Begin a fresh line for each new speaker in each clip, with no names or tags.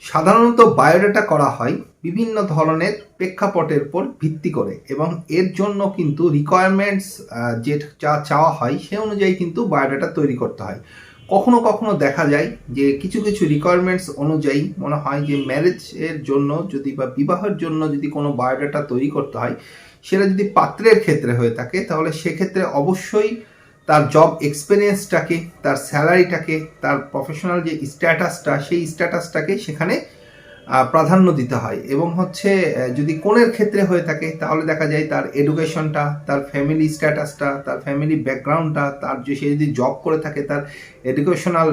সাধারণত বায়োডাটা করা হয় বিভিন্ন ধরনের প্রেক্ষাপটের উপর ভিত্তি করে এবং এর জন্য কিন্তু রিকোয়ারমেন্টস যে যা চাওয়া হয় সে অনুযায়ী কিন্তু বায়োডাটা তৈরি করতে হয়। কখনো কখনো দেখা যায় যে কিছু কিছু রিকোয়ারমেন্টস অনুযায়ী মনে হয় যে ম্যারেজের জন্য যদি বা বিবাহের জন্য যদি কোনো বায়োডাটা তৈরি করতে হয়, সেটা যদি পাত্রের ক্ষেত্রে হয়ে থাকে তাহলে সেক্ষেত্রে অবশ্যই তার জব এক্সপিরিয়েন্সটাকে, তার স্যালারিটাকে, তার প্রফেশনাল যে স্ট্যাটাসটা সেই স্ট্যাটাসটাকে সেখানে প্রাধান্য দিতে হয়। এবং হচ্ছে যদি কনের ক্ষেত্রে হয়ে থাকে তাহলে দেখা যায় তার এডুকেশনটা, তার ফ্যামিলি স্ট্যাটাসটা, তার ফ্যামিলি ব্যাকগ্রাউন্ডটা, তার যে সে যদি জব করে থাকে তার এডুকেশনাল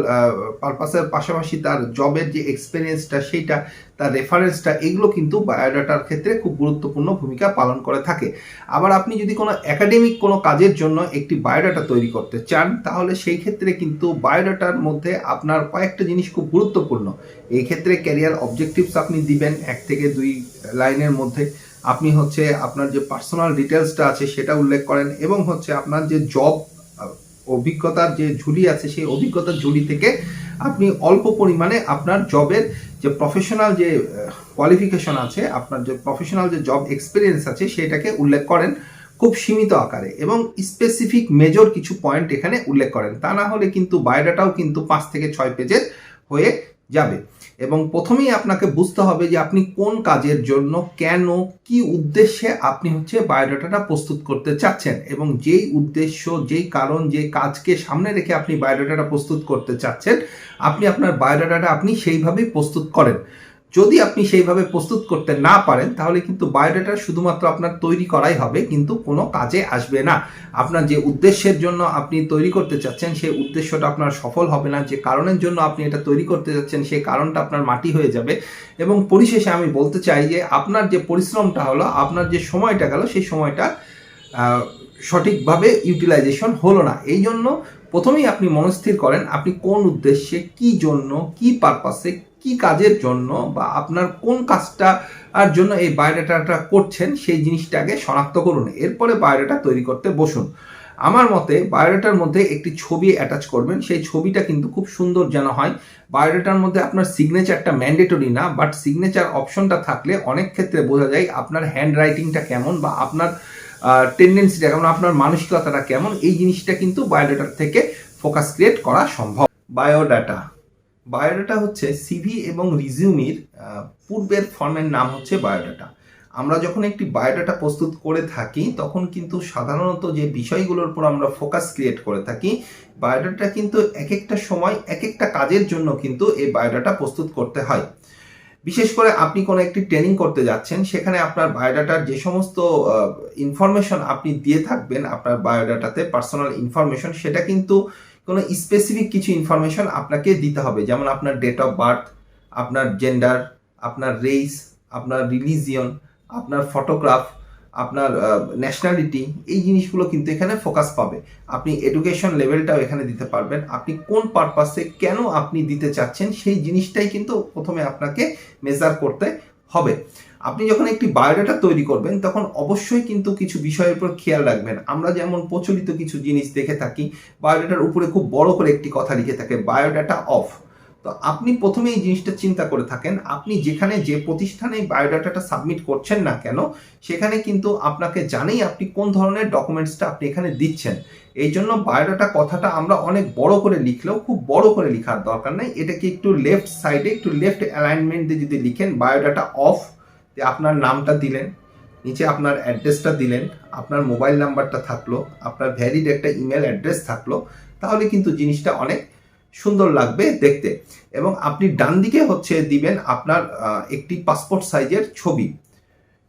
পারপাসের পাশাপাশি তার জবের যে এক্সপিরিয়েন্সটা সেইটা, তার রেফারেন্সটা, এগুলো কিন্তু বায়োডাটার ক্ষেত্রে খুব গুরুত্বপূর্ণ ভূমিকা পালন করে থাকে। আবার আপনি যদি কোনো একাডেমিক কোনো কাজের জন্য একটি বায়োডাটা তৈরি করতে চান তাহলে সেই ক্ষেত্রে কিন্তু বায়োডাটার মধ্যে আপনার কয়েকটা জিনিস খুব গুরুত্বপূর্ণ। এই ক্ষেত্রে ক্যারিয়ার অবজেক্টিভস আপনি দিবেন 1 থেকে 2 লাইনের মধ্যে। আপনি হচ্ছে আপনার যে পার্সোনাল ডিটেলসটা আছে সেটা উল্লেখ করেন এবং হচ্ছে আপনার যে জব অভিজ্ঞতার যে ঝুলি আছে সেই অভিজ্ঞতার ঝুলি থেকে আপনি অল্প পরিমাণে আপনার জবের যে প্রফেশনাল যে কোয়ালিফিকেশন আছে, আপনার যে প্রফেশনাল যে জব এক্সপিরিয়েন্স আছে সেটাকে উল্লেখ করেন খুব সীমিত আকারে এবং স্পেসিফিক মেজর কিছু পয়েন্ট এখানে উল্লেখ করেন। তা না হলে কিন্তু বায়োডাটাও কিন্তু 5 থেকে 6 পেজের হয়ে যাবে। এবং প্রথমেই আপনাকে বুঝতে হবে যে আপনি কোন কাজের জন্য, কেন, কি উদ্দেশ্যে আপনি হচ্ছে বায়োডাটাটা প্রস্তুত করতে চাচ্ছেন এবং যেই উদ্দেশ্য, যেই কারণ, যে কাজকে সামনে রেখে আপনি বায়োডাটাটা প্রস্তুত করতে চাচ্ছেন, আপনি আপনার বায়োডাটাটা আপনি সেইভাবেই প্রস্তুত করেন। যদি আপনি সেইভাবে প্রস্তুত করতে না পারেন তাহলে কিন্তু বায়োডাটা শুধুমাত্র আপনার তৈরি করাই হবে, কিন্তু কোনো কাজে আসবে না। আপনার যে উদ্দেশ্যের জন্য আপনি তৈরি করতে চাচ্ছেন সেই উদ্দেশ্যটা আপনার সফল হবে না। যে কারণের জন্য আপনি এটা তৈরি করতে যাচ্ছেন সেই কারণটা আপনার মাটি হয়ে যাবে। এবং পরিশেষে আমি বলতে চাই যে আপনার যে পরিশ্রমটা হলো, আপনার যে সময়টা গেল, সেই সময়টা সঠিকভাবে ইউটিলাইজেশন হলো না। এই জন্য প্রথমেই আপনি মনস্থির করেন আপনি কোন উদ্দেশ্যে, কি জন্য, কি পারপাসে, কি কাজের জন্য বা আপনার কোন কাজটা আর জন্য এই বায়োডাটাটা করছেন সেই জিনিসটাকে শনাক্ত করুন। এরপরে বায়োডাটা তৈরি করতে বসুন। আমার মতে বায়োডাটার মধ্যে একটি ছবি অ্যাটাচ করবেন, সেই ছবিটা কিন্তু খুব সুন্দর যেন হয়। বায়োডাটার মধ্যে আপনার সিগনেচারটা ম্যান্ডেটরি না, বাট সিগনেচার অপশনটা থাকলে অনেক ক্ষেত্রে বোঝা যায় আপনার হ্যান্ড রাইটিংটা কেমন বা আপনার টেন্ডেন্সিটা কেমন, আপনার মানসিকতাটা কেমন। এই জিনিসটা কিন্তু বায়োডাটার থেকে ফোকাস ক্রিয়েট করা সম্ভব। বায়োডাটা বায়োডাটা হচ্ছে সিভি এবং রিজিউমির পূর্বের ফর্মের নাম হচ্ছে বায়োডাটা। আমরা যখন একটি বায়োডাটা প্রস্তুত করে থাকি তখন কিন্তু সাধারণত যে বিষয়গুলোর উপর আমরা ফোকাস ক্রিয়েট করে থাকি, বায়োডাটা কিন্তু এক একটা সময় এক একটা কাজের জন্য কিন্তু এই বায়োডাটা প্রস্তুত করতে হয়। বিশেষ করে আপনি কোনো একটি ট্রেনিং করতে যাচ্ছেন, সেখানে আপনার বায়োডাটার যে সমস্ত ইনফরমেশন আপনি দিয়ে থাকবেন আপনার বায়োডাটাতে, পার্সোনাল ইনফরমেশন, সেটা কিন্তু কোনো স্পেসিফিক কিছু ইনফরমেশন আপনাকে দিতে হবে। যেমন আপনার ডেট অফ বার্থ, আপনার জেন্ডার, আপনার রেস, আপনার রিলিজিয়ন, আপনার ফটোগ্রাফ, আপনার ন্যাশনালিটি, এই জিনিসগুলো কিন্তু এখানে ফোকাস পাবে। আপনি এডুকেশন লেভেলটাও এখানে দিতে পারবেন। আপনি কোন পারপাসে, কেন আপনি দিতে চাচ্ছেন সেই জিনিসটাই কিন্তু প্রথমে আপনাকে মেজার করতে হবে। আপনি যখন একটি বায়োডাটা তৈরি করবেন তখন অবশ্যই কিন্তু কিছু বিষয়ের উপর খেয়াল রাখবেন। আমরা যেমন প্রচলিত কিছু জিনিস দেখে থাকি, বায়োডাটার উপরে খুব বড় করে একটি কথা লিখে থাকে, বায়োডাটা অফ। তো আপনি প্রথমে এই জিনিসটা চিন্তা করে থাকেন, আপনি যেখানে যে প্রতিষ্ঠানে বায়োডাটাটা সাবমিট করছেন না কেন সেখানে কিন্তু আপনাকে জানেই আপনি কোন ধরনের ডকুমেন্টসটা আপনি এখানে দিচ্ছেন। এই জন্য বায়োডাটা কথাটা আমরা অনেক বড় করে লিখলেও খুব বড় করে লেখার দরকার নেই। এটাকে একটু লেফট সাইডে, একটু লেফট অ্যালাইনমেন্ট দিয়ে যদি লিখেন বায়োডাটা অফ, আপনার নামটা দিলেন, নিচে আপনার অ্যাড্রেসটা দিলেন, আপনার মোবাইল নাম্বারটা থাকলো, আপনার ভ্যালিড একটা ইমেল অ্যাড্রেস থাকলো, তাহলে কিন্তু জিনিসটা অনেক সুন্দর লাগবে দেখতে। এবং আপনি ডান দিকে হচ্ছে দিবেন আপনার একটি পাসপোর্ট সাইজের ছবি।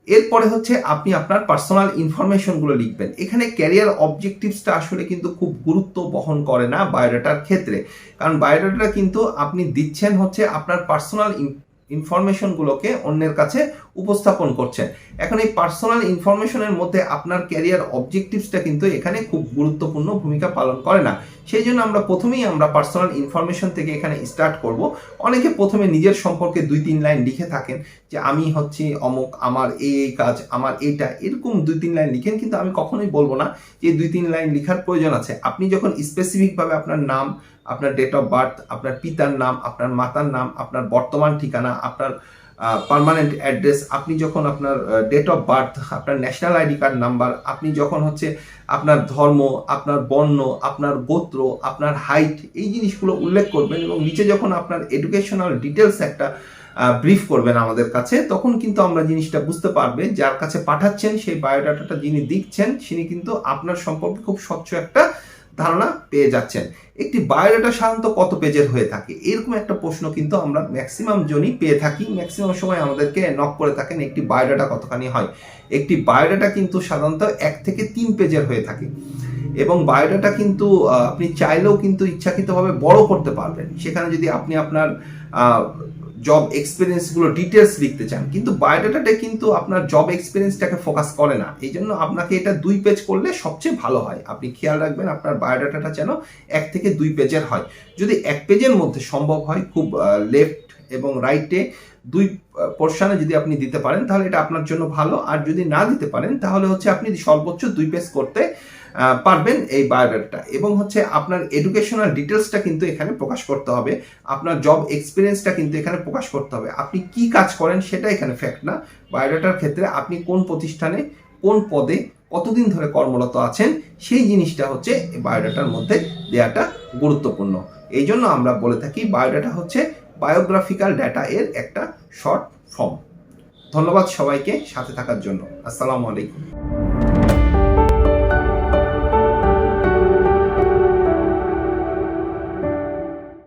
এরপরে হচ্ছে আপনি আপনার পার্সোনাল ইনফরমেশনগুলো লিখবেন। এখানে ক্যারিয়ার অবজেক্টিভসটা আসলে কিন্তু খুব গুরুত্ব বহন করে না বায়োডাটার ক্ষেত্রে, কারণ বায়োডাটা কিন্তু আপনি দিচ্ছেন হচ্ছে আপনার পার্সোনাল ইনফরমেশনগুলোকে অন্যের কাছে উপস্থাপন করছেন। এখন এই পার্সোনাল ইনফরমেশনের মধ্যে আপনার ক্যারিয়ার অবজেক্টিভসটা কিন্তু এখানে খুব গুরুত্বপূর্ণ ভূমিকা পালন করে না। সেই জন্য প্রথমেই আমরা পার্সোনাল ইনফরমেশন থেকে এখানে স্টার্ট করব। অনেকে প্রথমে নিজের সম্পর্কে 2-3 লাইন লিখে থাকেন যে আমি হচ্ছি অমুক, আমার এই কাজ, আমার এইটা, এরকম 2-3 লাইন লিখেন, কিন্তু আমি কখনোই বলবো না যে 2-3 লাইন লেখার প্রয়োজন আছে। আপনি যখন স্পেসিফিকভাবে আপনার নাম, আপনার ডেট অফ বার্থ, আপনার পিতার নাম, আপনার মাতার নাম, আপনার বর্তমান ঠিকানা, আপনার পার্মানেন্ট অ্যাড্রেস, আপনি যখন আপনার ডেট অফ বার্থ, আপনার ন্যাশনাল আইডি কার্ড নাম্বার, আপনি যখন হচ্ছে আপনার ধর্ম, আপনার বর্ণ, আপনার গোত্র, আপনার হাইট, এই জিনিসগুলো উল্লেখ করবেন এবং নিচে যখন আপনার এডুকেশনাল ডিটেলস একটা ব্রিফ করবেন আমাদের কাছে, তখন কিন্তু আমরা জিনিসটা বুঝতে পারবে যার কাছে পাঠাচ্ছেন সেই বায়োডাটাটা যিনি দিচ্ছেন তিনি কিন্তু আপনার সম্পর্কে খুব স্বচ্ছ একটা ধারণা পেয়ে যাচ্ছেন। একটি বায়োডাটা সাধারণত কত পেজের হয়ে থাকে, এরকম একটা প্রশ্ন কিন্তু আমরা ম্যাক্সিমাম জনই পেয়ে থাকি। ম্যাক্সিমাম সময় আমাদেরকে নক করে থাকেন একটি বায়োডাটা কতখানি হয়। একটি বায়োডাটা কিন্তু সাধারণত 1 থেকে 3 পেজের হয়ে থাকে এবং বায়োডাটা কিন্তু আপনি চাইলেও কিন্তু ইচ্ছাকৃতভাবে বড় করতে পারবেন। সেখানে যদি আপনি আপনার জব এক্সপিরিয়েন্সগুলো ডিটেলস লিখতে চান, কিন্তু বায়োডাটাটা কিন্তু আপনার জব এক্সপিরিয়েন্সটাকে ফোকাস করে না। এই জন্য আপনাকে এটা 2 পেজ করলে সবচেয়ে ভালো হয়। আপনি খেয়াল রাখবেন আপনার বায়োডাটাটা যেন 1 থেকে 2 পেজের হয়। যদি 1 পেজের মধ্যে সম্ভব হয়, খুব লেফট এবং রাইটে 2 পোর্শনে যদি আপনি দিতে পারেন তাহলে এটা আপনার জন্য ভালো। আর যদি না দিতে পারেন তাহলে হচ্ছে আপনি সর্বোচ্চ 2 পেজ করতে পারবেন এই বায়োডাটা। এবং হচ্ছে আপনার এডুকেশনাল ডিটেলসটা কিন্তু এখানে প্রকাশ করতে হবে, আপনার জব এক্সপিরিয়েন্সটা কিন্তু এখানে প্রকাশ করতে হবে। আপনি কি কাজ করেন সেটা এখানে ফ্যাক্ট না। বায়োডাটার ক্ষেত্রে আপনি কোন প্রতিষ্ঠানে, কোন পদে, কতদিন ধরে কর্মরত আছেন, সেই জিনিসটা হচ্ছে বায়োডাটার মধ্যে দেওয়াটা গুরুত্বপূর্ণ। এই জন্য আমরা বলে থাকি বায়োডাটা হচ্ছে বায়োগ্রাফিক্যাল ডাটা এর একটা শর্ট ফর্ম। ধন্যবাদ সবাইকে সাথে থাকার জন্য। আসসালামু আলাইকুম।